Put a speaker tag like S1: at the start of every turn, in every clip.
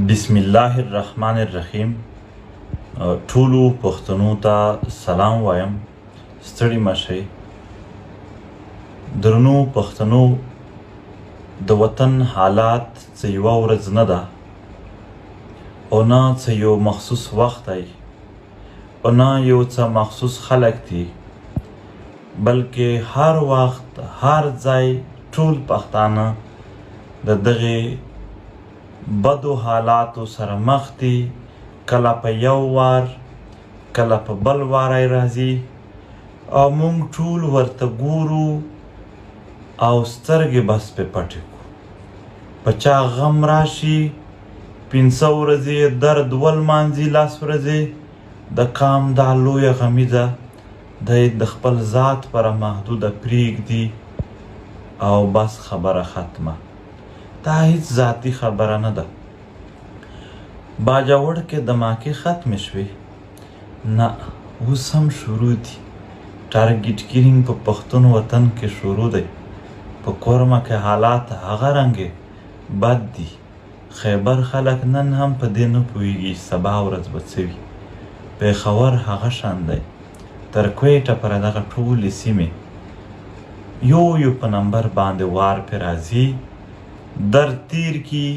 S1: بسم الله الرحمن الرحیم. ټولو پښتنو ته سلام وایم. ستړي مشئ. درنو پښتنو، د وطن حالات څه یوه ورځ نه ده او نه څه یو مخصوص وخت دی او نه یو څه مخصوص خلک دي، بلکې هر وخت هر ځای ټول پښتانه د دغې بدو حالاتو سره مخ دي. کله په یو وار کله په بل واری راځي او موږ ټول ورته ګورو او سترګې بس پې پټې کړو. په چا غم راشي 500 ورځې درد ولمانځي، 10 ورځې د قام دا لویه غمیزه دی د خپل ذات پر محدوده پرېږدي او بس خبره ختمه. دا هیڅ ذاتي خبره نه ده. باجوړ کې دماکې ختمې شوې؟ نه، اوس هم شروع دي. ټارګټ کیلینګ په پښتون وطن کې شروع دی. په کورمه کې حالات هغه رنګې بد دي. خیبر خلک نن هم په دې نه پوهېږي سبا ورځ به څه وي. پېښور هغه شان دی. تر کویټه پورې دغه ټولې سیمې یو په نمبر باندې وار پې راځي. در تیر کی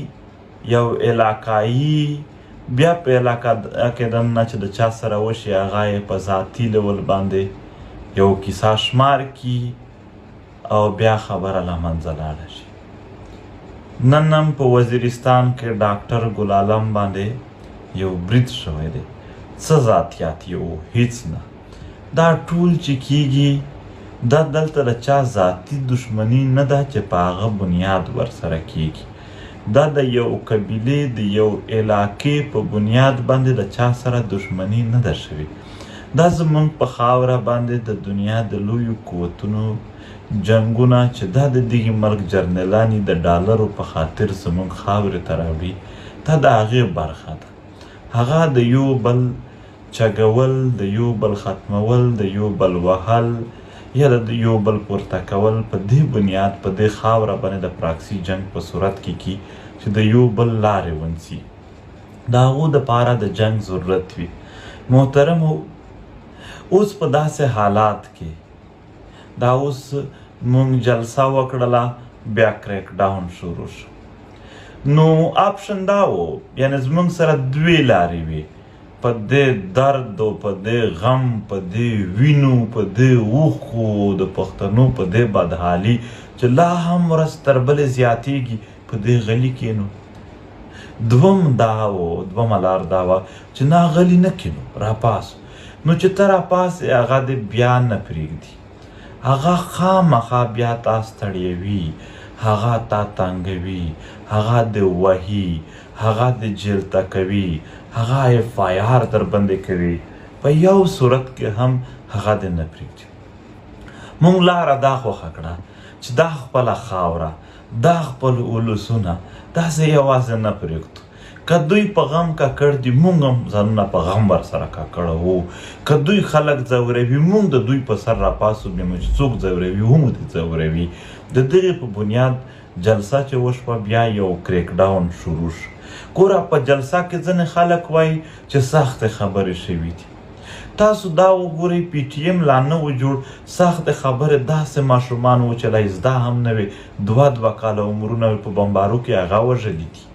S1: یو علاقایي بیا په علاقه کې دننه چې د چا سره وشي هغه یې په ذاتي لیول باندې یو کیسه شمار کی او بیا خبره له منځه لاړه شي. نن هم په وزیرستان کې ډاکټر ګل عالم باندې یو برید شوی دی. څه ذاتیات یې هیڅ نه. دا ټول چې کیږي دا دلته د چا ذاتي دشمني نه ده چې په هغه بنیاد ورسره کیږي. دا د یو قبیلې د یو علاقې په بنیاد باندې د چا سره دشمني نه ده شوې. دا زموږ په خاوره باندې د دنیا د لویو قوتونو جنګونه چې دا د دغې ملک جرنیلانې د ډالرو په خاطر زموږ خاورې ته راوړي، دا د هغې برخه ده. هغه د یو بل چګول، د یو بل ختمول، د یو بل وهل یا د یو بل پورته کول په دې بنیاد په دې خاوره باندې د پراکسي جنګ په صورت کې کی چې د یو بل لارې ونیسي. د هغو دپاره د جنګ ضرورت وي. محترمو، اوس په داسې حالات کې دا اوس مونږ جلسه وکړله، بیا کریک ډاون شروع شو. نو آپشن دا و، یعنې زموږ سره 2 لارې وي. په دې درد او په دې غم، په دې وینو، په دې اوښکو د پښتنو په دې بدحالي چې لا هم ورځ تر بلې زیاتېږي، په دې غلي کینو. دومه لار دا وه چې نه غلي نه کینو، راپاسو. نو چې ته راپاسې هغه دې بیا نه پرېږدي. هغه خامخا بیا تا ستړیوي، هغه تا تنګوي، هغه دې وهي، هغه دې جیل ته کوي، هغه FIR در باندې کوي. په یو صورت کې هم هغه دې نه پرېږدي. موږ لاره دا خوښه کړه چې دا خپله خاوره، دا خپل اولسونه داسې یوازې نه پرېږدو. که دوی په غم ککړ دي، موږ هم ځانونه په غم ورسره ککړه وو. که دوی خلک ځوروي، موږ د دوی په سر راپاسو، بیا چې څوک ځوروي هم دې ځوروي. د دغې په بنیاد جلسه چې وشوه، بیا یو کریک ډاون شروع شو. ګوره، په جلسه کې ځینې خلک وایي چې سختې خبرې شوي دي. تاسو دا وګورئ، PTM لا نه و جوړ، سختې خبرې داسې ماشومان وو چې لا زده هم نه وي، 2 کاله عمرونه په بمبارو کې هغه وژلي دي.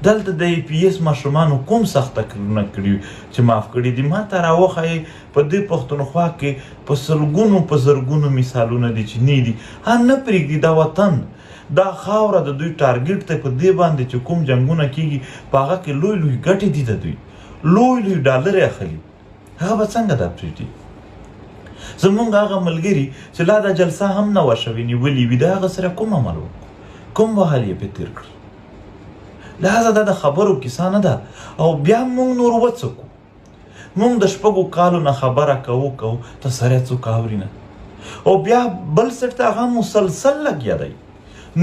S1: دلته د APS ماشومانو کوم سخته کړنه کړي چې معاف کړي دي؟ ما ته راوښایئ. په دې پښتونخوا کې په سلګونو په زرګونو مثالونه دي چې نه دي. نه پرېږدي. دا وطن، دا خاوره د دوی ټارګټ دی. په دې باندې چې کوم جنګونه کیږي، په هغه کې لوی لوی ګټې دي د دوی، لوی لوی ډالرې اخلي. هغه به څنګه دا پرېږدي؟ زموږ هغه ملګري چې لا دا جلسه هم نه وه شوې، نیولې وي، د هغه سره کوم عمل وکړو؟ کوم وهل یې پې تېر کړل؟ لهذا دا د خبرو کیسه نه ده. او بیا موږ نور وڅه کوو؟ موږ د 6 کالو نه خبره کوو ته سړی څوک اوري نه. او بیا بل سټ ته هغه مسلسل لګیا دی.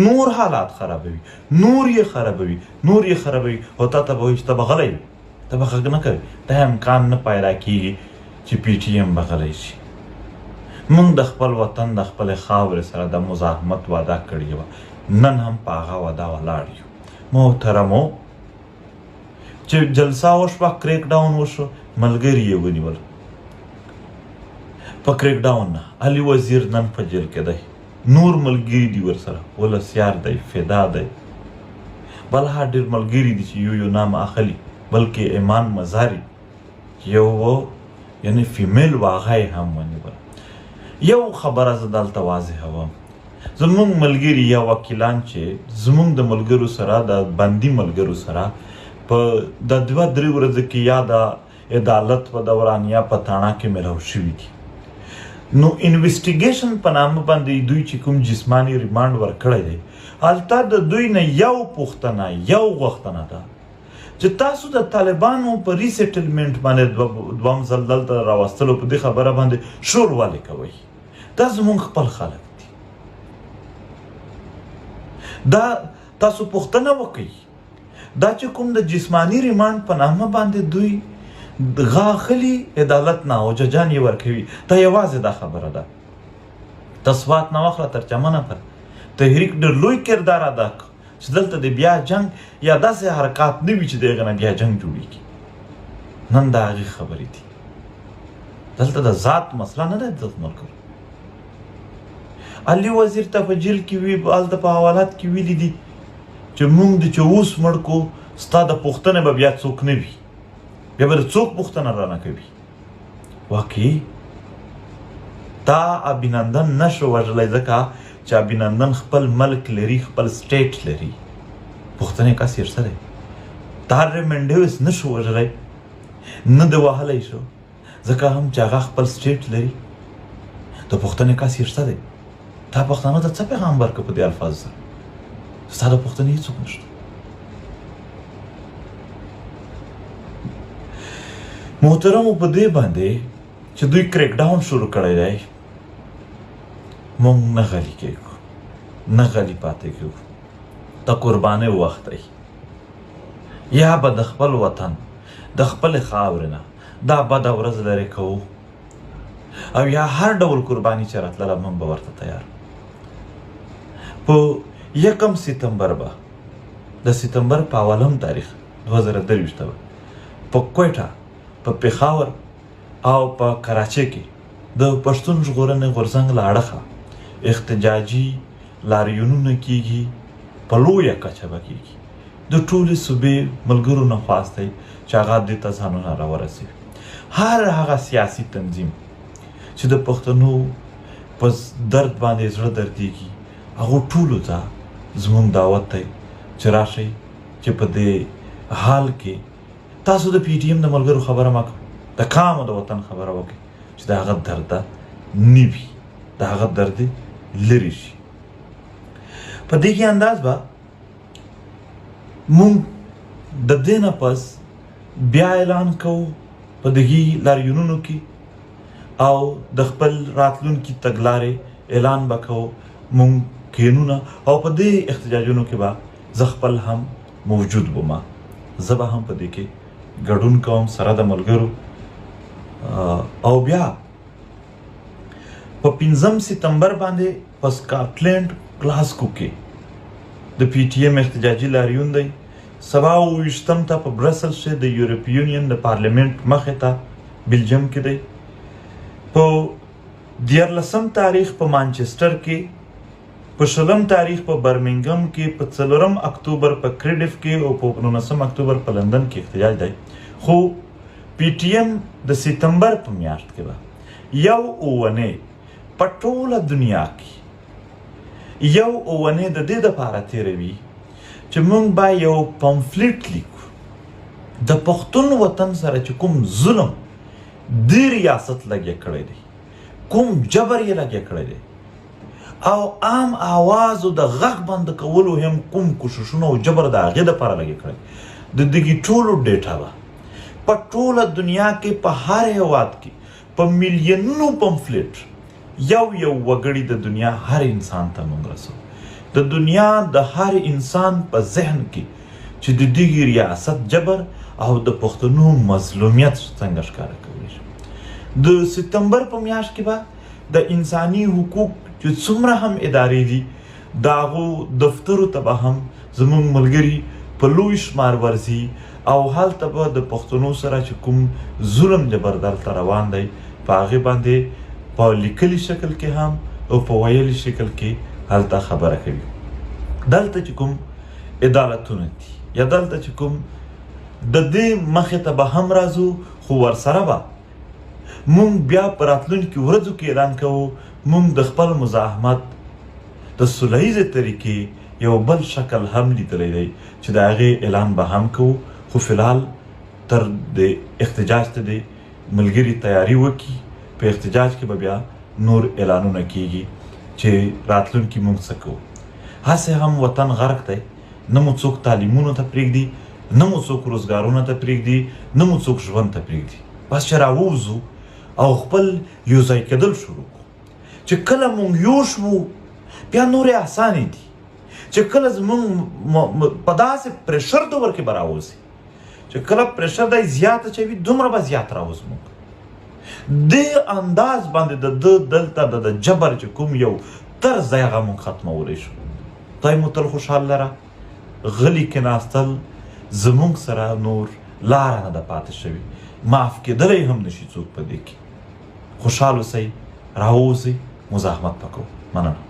S1: نور حالات خرابوي، نور یې خرابوي او تا ته به وایي چې ته به غلی وي، ته به غږ نه کوي. دا امکان نه پیدا کېږي چې PTM به غلی شي. موږ د خپل وطن د خپلې خاورې سره د مزاحمت وعده کړې وه. نن هم په هغه وعده ولاړ یو. محترمو، چې جلسه وشوه کریک ډاون وشو ملګري یې ونیول په کریک ډاون نه علي وزیر نن په جیل کې دی نور ملګري دي ورسره ولسیار دی فدا دی بل ډېر ملګري دي چې یو نام اخلي بلکې ایمان مزاري یو یعنی فیمیل واغه یې هم ونیول یو خبره زه دلته واضحه وم زمونږ ملګري یا وکیلان چې زمونږ د ملګرو سره د بندي ملګرو سره په د 2-3 ورځو کې یا د عدالت په دوران یا په تاڼه کې ملو شوي دي نو انویسټیګیشن په نامه باندې دوی چې کوم جسماني ریمانډ ورکړی دی هلته د دوی نه یو پوښتنه یو غوښتنه ده چې تاسو د طالبانو په ریسیټلمنټ باندې دوم ځل دلته راوستلو په دې خبره باندې شور ولې کوئ دا زمونږ خپل خلک دي دا تاسو پوښتنه وکئ دا چې کوم د جسماني ریمانډ په نامه باندې دوی غاخلي عدالت نه او ججان یې ورکوي دا یوازې دا خبره ده تصوات نه واخله تر چمنه پر تحریک ډېر لوی کردار ادا چې دلته د بیا جنگ یا داسې حرکات نه وي چې د هغه نه بیا جنگ جوړېږي نن د هغې خبرې دي دلته د ذات مسله نه ده د ملګرو علي وزیر ته په جیل کې وي هلته په حوالات کې ویلي دي چې موږ د چې اوس مړ کو ستا د پوښتنې به بیا څوک نه وي بیا به څوک پوښتنه رانه کوي واقعي دا ابینندن نشو وژلی ځکه چې ابینندن خپل ملک لري خپل سټیټ لري پوښتنې کس یې شته دی تار منډیوس نشو وژلی نه د وهلی شو ځکه هم چې هغه خپل سټیټ لري د پوښتنې کس یې شته دی تا پښتانه ته څه پیغام ورکړه په دې الفاظو سره ستا د پوښتنې هېڅوک نشته محترمو په دې باندې چې دوی کریک ډاون شروع کړی دی موږ نه غلي کېږو نه غلي پاتې کېږو د قربانۍ وخت دی یا به د خپل وطن د خپلې خاورې نه دا بده ورځ لرې کوو او یا هر ډول قرباني چې راتلله موږ به ورته تیار په 1 سپتمبر به د سپتمبر په اولم تاریخ 2023 به په کویټه په پېښور او په کراچۍ کې د پښتون ژغورنې غورځنګ له اړخه احتجاجي لاریونونه کیږي په لویه کچه به کیږي د ټولې صوبې ملګرو نه خواست دی چې هغه دې ته ځانونه راورسوي هر هغه سیاسي تنظیم چې د پښتنو په درد باندې زړه دردېږي هغو ټولو ته زموږ دعوت دی چې راشئ چې په دې حال کې تاسو د پی ټي ایم د ملګرو خبره مه کوئ د کامو د وطن خبره وکړئ چې د هغه درد نه وي د هغه درد لرې شي په دې کې انداز به مونږ د دې نه پس بیا اعلان کوو په دغې لاریونونو کې او د خپل راتلونکي تګلارې اعلان به کوو مونږ کینونه او په دې احتجاجونو کې به زه خپل هم موجود وم زه به هم په دې کې ګډون کوم سره د ملګرو او بیا په 5 سپتمبر باندې په سکاټلینډ گلاسکو کې د پی ټي ایم احتجاجي لاریون دی 27 ته په برسل کې د یورپی یونین د پارلیمنت مخې ته بلجیم کې دی په 14 تاریخ په مانچسټر کې په 20 تاریخ په برمنګم کې په 4 اکتوبر په کریډف کې او په 19 اکتوبر په لندن کې احتجاج دی خو پی ټي ایم د سپتمبر په میاشت کې به یو اونۍ په ټوله دنیا کې یو اونۍ د دې دپاره تېروي چې موږ به یو پمفلیټ لیکو د پښتون وطن سره چې کوم ظلم دې ریاست لګیا کړی دی کوم جبر یې لګیا کړی دی او عام آوازو د غږ بند کولو هم کوم کوششونه او جبر د هغې دپاره لګیا کړی د دغې ټولو ډیټا به په ټوله دنیا کې په هر هېواد کې په میلیونونو پمفلیټ یو وګړي د دنیا هر انسان ته موږ رسو د دنیا د هر انسان په ذهن کې چې د دغې ریاست جبر او د پښتنو مظلومیت څنګه ښکاره کولی شي د سپتمبر په میاشت کې به د انساني حقوق چې څومره هم ادارې دي د هغو دفترو ته به هم زموږ ملګري په لوی شمار ورځي او هلته به د پښتنو سره چې کوم ظلم جبر دلته روان دی په هغې باندې په لیکلي شکل کې هم او په ویلي شکل کې هلته خبره کوي. دلته چې کوم عدالتونه دي یا دلته چې کوم د دې مخې ته به هم راځو خو ورسره به مونږ بیا په راتلونکي ورځو کې اعلان کوو مونږ د خپل مزاحمت د سوله ییزې طریقې یو بل شکل هم لیدلی دی چې د هغې اعلان به هم کوو خو فلحال تر د احتجاج ته د ملګري تیاري وکړي په احتجاج کې به بیا نور اعلانونه کیږي چې راتلونکي مونږ څه کوو. هسې هم وطن غرق دی نه مو څوک تعلیمونو ته پرېږدي نه مو څوک روزګارونو ته پرېږدي نه مو څوک ژوند ته پرېږدي. بس چې راووځو او خپل یو ځای کېدل شروع کړو چې کله مونږ یو شوو بیا نورې اسانې دي چې کله زمونږ په داسې پرېشر دور کې به راوځي چې کله پرېشر دی زیات اچوي دومره به زیات راوځو مونږ دې انداز باندې د ده دلته د جبر چې کوم یو طرز دی هغه مونږ ختمولی شو. خدای مو تل خوشحال لره. غلي کېناستل زمونږ سره نور لاره نه ده پاتې شوې. معاف کېدلی هم نشي څوک په دې کې. خوشحال اوسئ، راووځئ، مزاحمت مه کوو. مننه.